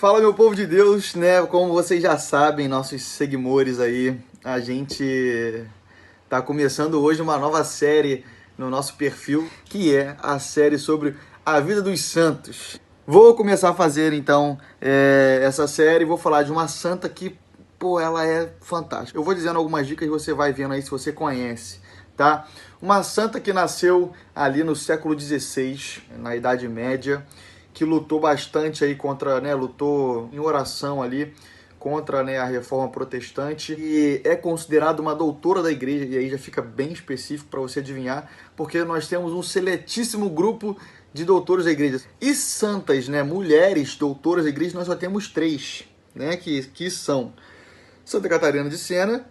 Fala, meu povo de Deus, né? Como vocês já sabem, nossos seguidores aí, a gente tá começando hoje uma nova série no nosso perfil, que é a série sobre a vida dos santos. Vou começar a fazer então essa série, vou falar de uma santa que, pô, ela é fantástica. Eu vou dizendo algumas dicas e você vai vendo aí se você conhece, tá? Uma santa que nasceu ali no século XVI, na Idade Média, que lutou bastante aí contra, né, lutou em oração ali contra, né, a reforma protestante e é considerada uma doutora da igreja, e aí já fica bem específico para você adivinhar, porque nós temos um seletíssimo grupo de doutores da igreja. E santas, né, mulheres doutoras da igreja, nós só temos 3, né, que são Santa Catarina de Sena,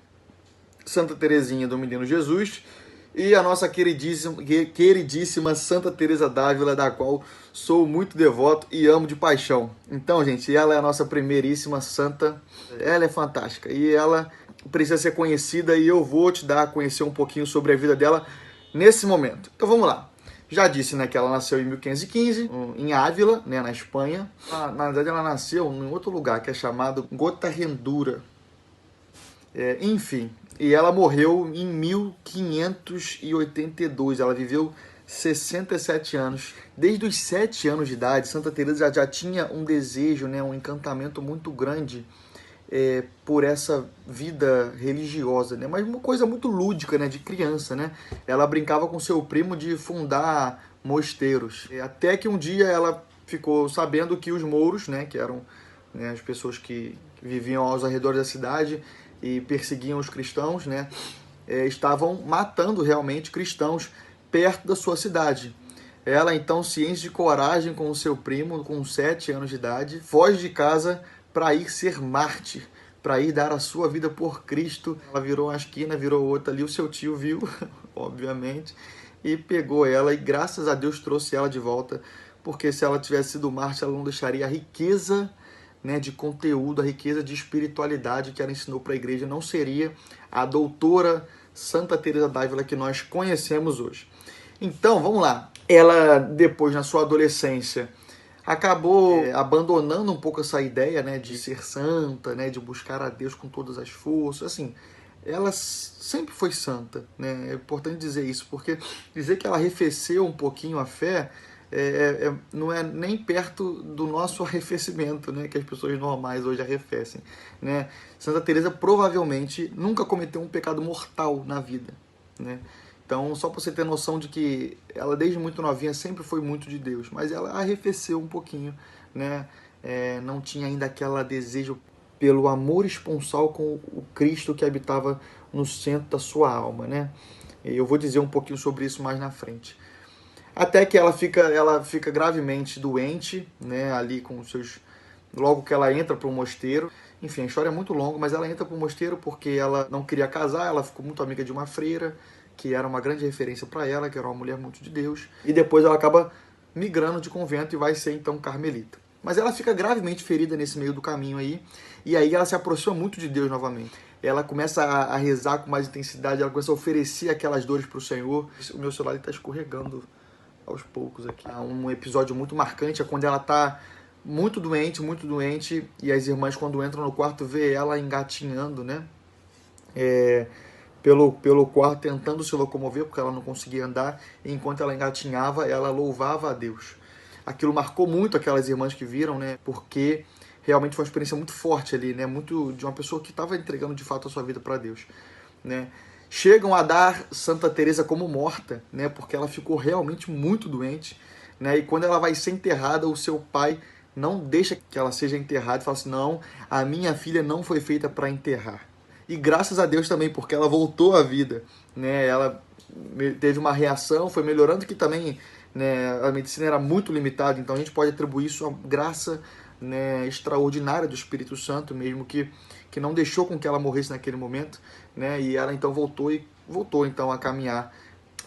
Santa Teresinha do Menino Jesus e a nossa queridíssima Santa Teresa d'Ávila, da qual sou muito devoto e amo de paixão. Então, gente, ela é a nossa primeiríssima santa, ela é fantástica e ela precisa ser conhecida e eu vou te dar a conhecer um pouquinho sobre a vida dela nesse momento. Então vamos lá. Já disse, né, que ela nasceu em 1515, em Ávila, né, na Espanha. Na verdade, ela nasceu em outro lugar, que é chamado Gotarrendura. Enfim, e ela morreu em 1582. Ela viveu 67 anos. Desde os 7 anos de idade, Santa Teresa já tinha um desejo, né, um encantamento muito grande por essa vida religiosa, né? Mas uma coisa muito lúdica, né, de criança, né? Ela brincava com seu primo de fundar mosteiros. Até que um dia ela ficou sabendo que os mouros, né, que eram, né, as pessoas que viviam aos arredores da cidade e perseguiam os cristãos, né, estavam matando realmente cristãos perto da sua cidade. Ela, então, ciente de coragem com o seu primo, com 7 anos de idade, foge de casa para ir ser mártir, para ir dar a sua vida por Cristo. Ela virou uma esquina, virou outra ali, o seu tio viu, obviamente, e pegou ela e graças a Deus trouxe ela de volta, porque se ela tivesse sido mártir, ela não deixaria a riqueza, né, de conteúdo, a riqueza de espiritualidade que ela ensinou para a igreja, não seria a doutora Santa Teresa d'Ávila que nós conhecemos hoje. Então, vamos lá. Ela, depois, na sua adolescência, acabou abandonando um pouco essa ideia, né, de ser santa, né, de buscar a Deus com todas as forças. Assim, ela sempre foi santa, né? É importante dizer isso, porque dizer que ela arrefeceu um pouquinho a fé não é nem perto do nosso arrefecimento, né, que as pessoas normais hoje arrefecem, né? Santa Teresa provavelmente nunca cometeu um pecado mortal na vida, né? Então, só para você ter noção de que ela desde muito novinha sempre foi muito de Deus, mas ela arrefeceu um pouquinho, né? Não tinha ainda aquele desejo pelo amor esponsal com o Cristo que habitava no centro da sua alma, né? Eu vou dizer um pouquinho sobre isso mais na frente. Até que ela fica gravemente doente, né? Ali com os seus... Logo que ela entra para o mosteiro. Enfim, a história é muito longa, mas ela entra para o mosteiro porque ela não queria casar, ela ficou muito amiga de uma freira, que era uma grande referência para ela, que era uma mulher muito de Deus. E depois ela acaba migrando de convento e vai ser então carmelita. Mas ela fica gravemente ferida nesse meio do caminho aí, e aí ela se aproxima muito de Deus novamente. Ela começa a rezar com mais intensidade, ela começa a oferecer aquelas dores para o Senhor. O meu celular está escorregando aos poucos aqui. Um episódio muito marcante é quando ela está muito doente, e as irmãs, quando entram no quarto, vê ela engatinhando, né? Pelo quarto, tentando se locomover, porque ela não conseguia andar, e enquanto ela engatinhava, ela louvava a Deus. Aquilo marcou muito aquelas irmãs que viram, né? Porque realmente foi uma experiência muito forte ali, né? Muito de uma pessoa que estava entregando de fato a sua vida para Deus, né? Chegam a dar Santa Teresa como morta, né? Porque ela ficou realmente muito doente, né? E quando ela vai ser enterrada, o seu pai não deixa que ela seja enterrada e fala assim: não, a minha filha não foi feita para enterrar. E graças a Deus também, porque ela voltou à vida, né? Ela teve uma reação, foi melhorando, que também, né, a medicina era muito limitada, então a gente pode atribuir isso à graça, né, extraordinária do Espírito Santo mesmo, que não deixou com que ela morresse naquele momento, né? E ela então voltou então a caminhar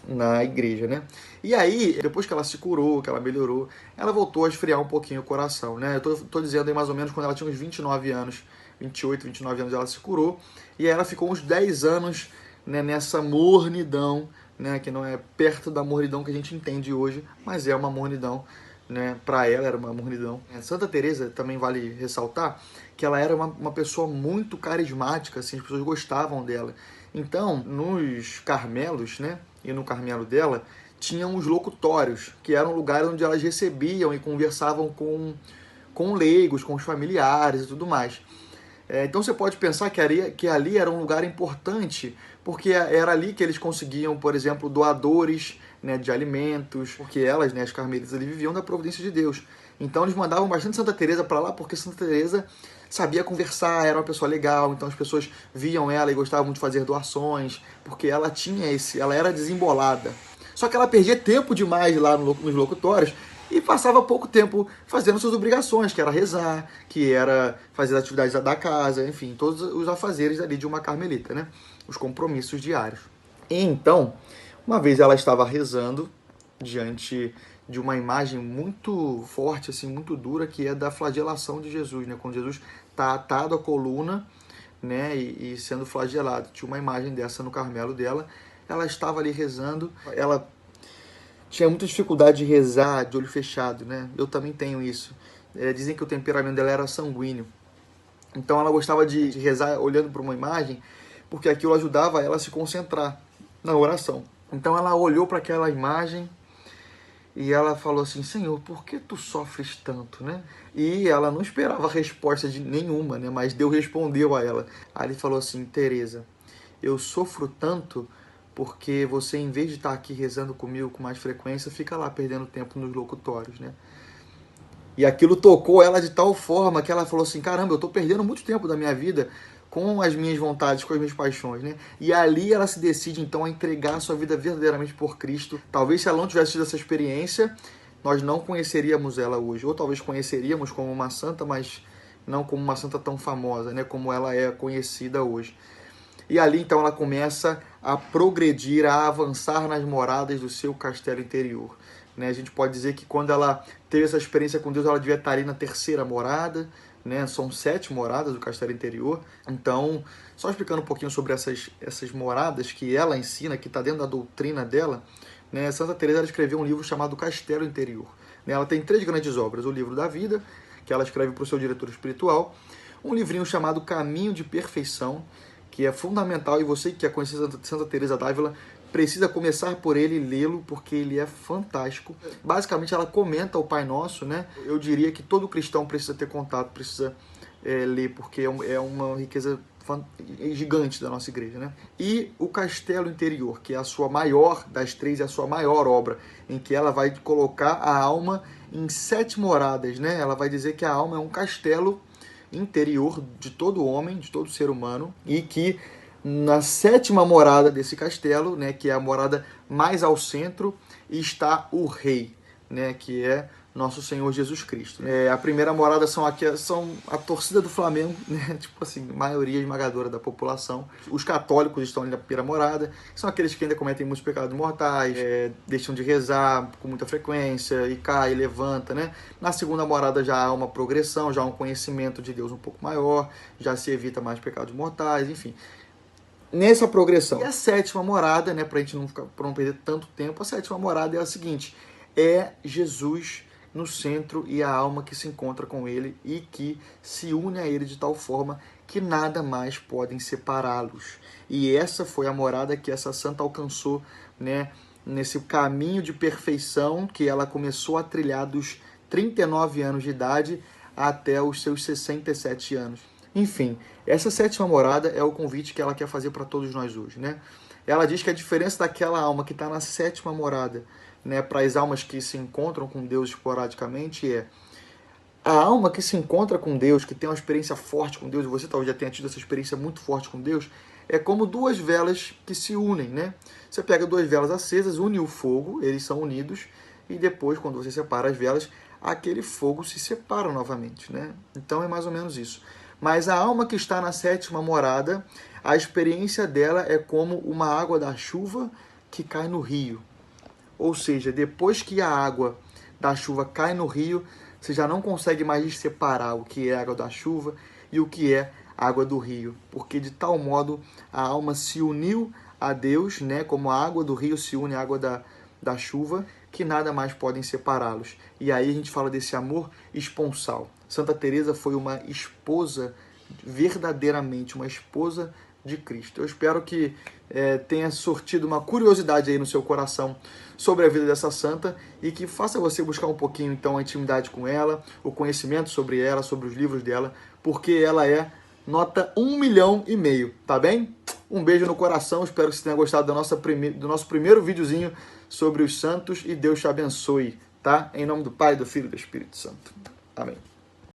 na igreja, né? E aí, depois que ela se curou, que ela melhorou, ela voltou a esfriar um pouquinho o coração, né? Eu tô dizendo aí mais ou menos quando ela tinha uns 29 anos, 28, 29 anos, ela se curou, e aí ela ficou uns 10 anos, né, nessa mornidão, né, que não é perto da mornidão que a gente entende hoje, mas é uma mornidão, né? Para ela era uma mornidão. Santa Teresa também vale ressaltar que ela era uma pessoa muito carismática, assim, as pessoas gostavam dela. Então, nos Carmelos, né, e no Carmelo dela, tinham os locutórios, que eram lugares onde elas recebiam e conversavam com leigos, com os familiares e tudo mais. Então você pode pensar que ali era um lugar importante, porque era ali que eles conseguiam, por exemplo, doadores, né, de alimentos, porque elas, né, as carmelitas, ali viviam da providência de Deus. Então eles mandavam bastante Santa Teresa para lá, porque Santa Teresa sabia conversar, era uma pessoa legal, então as pessoas viam ela e gostavam de fazer doações, porque ela era desembolada. Só que ela perdia tempo demais lá nos locutórios e passava pouco tempo fazendo suas obrigações, que era rezar, que era fazer as atividades da casa, enfim, todos os afazeres ali de uma carmelita, né? Os compromissos diários. E então, uma vez ela estava rezando diante de uma imagem muito forte, assim, muito dura, que é da flagelação de Jesus, né? Quando Jesus está atado à coluna, né, e sendo flagelado. Tinha uma imagem dessa no Carmelo dela. Ela estava ali rezando. Ela tinha muita dificuldade de rezar de olho fechado, né? Eu também tenho isso. Dizem que o temperamento dela era sanguíneo. Então ela gostava de rezar olhando para uma imagem, porque aquilo ajudava ela a se concentrar na oração. Então ela olhou para aquela imagem e ela falou assim: Senhor, por que tu sofres tanto, né? E ela não esperava resposta de nenhuma, né? Mas Deus respondeu a ela. Aí ele falou assim: Teresa, eu sofro tanto porque você, em vez de estar aqui rezando comigo com mais frequência, fica lá perdendo tempo nos locutórios, né? E aquilo tocou ela de tal forma que ela falou assim: caramba, eu estou perdendo muito tempo da minha vida com as minhas vontades, com as minhas paixões, né? E ali ela se decide então a entregar a sua vida verdadeiramente por Cristo. Talvez se ela não tivesse tido essa experiência, nós não conheceríamos ela hoje, ou talvez conheceríamos como uma santa, mas não como uma santa tão famosa, né? Como ela é conhecida hoje. E ali então ela começa a progredir, a avançar nas moradas do seu castelo interior. Né? A gente pode dizer que quando ela teve essa experiência com Deus, ela devia estar ali na terceira morada, né? São 7 moradas do castelo interior. Então, só explicando um pouquinho sobre essas moradas que ela ensina, que está dentro da doutrina dela, né? Santa Teresa ela escreveu um livro chamado Castelo Interior. Né? Ela tem 3 grandes obras: o livro da vida, que ela escreve para o seu diretor espiritual, um livrinho chamado Caminho de Perfeição, que é fundamental, e você que quer conhecer Santa Teresa d'Ávila precisa começar por ele e lê-lo, porque ele é fantástico. Basicamente, ela comenta o Pai Nosso, né? Eu diria que todo cristão precisa ter contato, precisa ler, porque é uma riqueza gigante da nossa igreja, né? E o Castelo Interior, que é a sua maior das 3, é a sua maior obra, em que ela vai colocar a alma em 7 moradas, né? Ela vai dizer que a alma é um castelo interior de todo homem, de todo ser humano, e que na 7ª morada desse castelo, né, que é a morada mais ao centro, está o rei, né, que é nosso Senhor Jesus Cristo. A primeira morada são a torcida do Flamengo, né, tipo assim, maioria esmagadora da população. Os católicos estão ali na primeira morada, são aqueles que ainda cometem muitos pecados mortais, deixam de rezar com muita frequência, e cai, e levanta, né? Na segunda morada já há uma progressão, já há um conhecimento de Deus um pouco maior, já se evita mais pecados mortais, enfim. Nessa progressão. E a 7ª morada, né, pra gente não perder tanto tempo, a 7ª morada é a seguinte: é Jesus no centro e a alma que se encontra com ele e que se une a ele de tal forma que nada mais podem separá-los. E essa foi a morada que essa santa alcançou, né, nesse caminho de perfeição que ela começou a trilhar dos 39 anos de idade até os seus 67 anos. Enfim, essa 7ª morada é o convite que ela quer fazer para todos nós hoje, né? Ela diz que a diferença daquela alma que está na 7ª morada, né, para as almas que se encontram com Deus esporadicamente, é a alma que se encontra com Deus, que tem uma experiência forte com Deus, e você talvez já tenha tido essa experiência muito forte com Deus, é como 2 velas que se unem, né? Você pega 2 velas acesas, une o fogo, eles são unidos, e depois, quando você separa as velas, aquele fogo se separa novamente, né? Então é mais ou menos isso. Mas a alma que está na 7ª morada, a experiência dela é como uma água da chuva que cai no rio. Ou seja, depois que a água da chuva cai no rio, você já não consegue mais separar o que é água da chuva e o que é água do rio. Porque de tal modo a alma se uniu a Deus, né? Como a água do rio se une à água da chuva, que nada mais podem separá-los. E aí a gente fala desse amor esponsal. Santa Teresa foi uma esposa, verdadeiramente uma esposa de Cristo. Eu espero que tenha sortido uma curiosidade aí no seu coração sobre a vida dessa santa e que faça você buscar um pouquinho então a intimidade com ela, o conhecimento sobre ela, sobre os livros dela, porque ela é nota 1,5 milhão, tá bem? Um beijo no coração, espero que você tenha gostado do nosso primeiro videozinho sobre os santos e Deus te abençoe, tá? Em nome do Pai, do Filho e do Espírito Santo. Amém.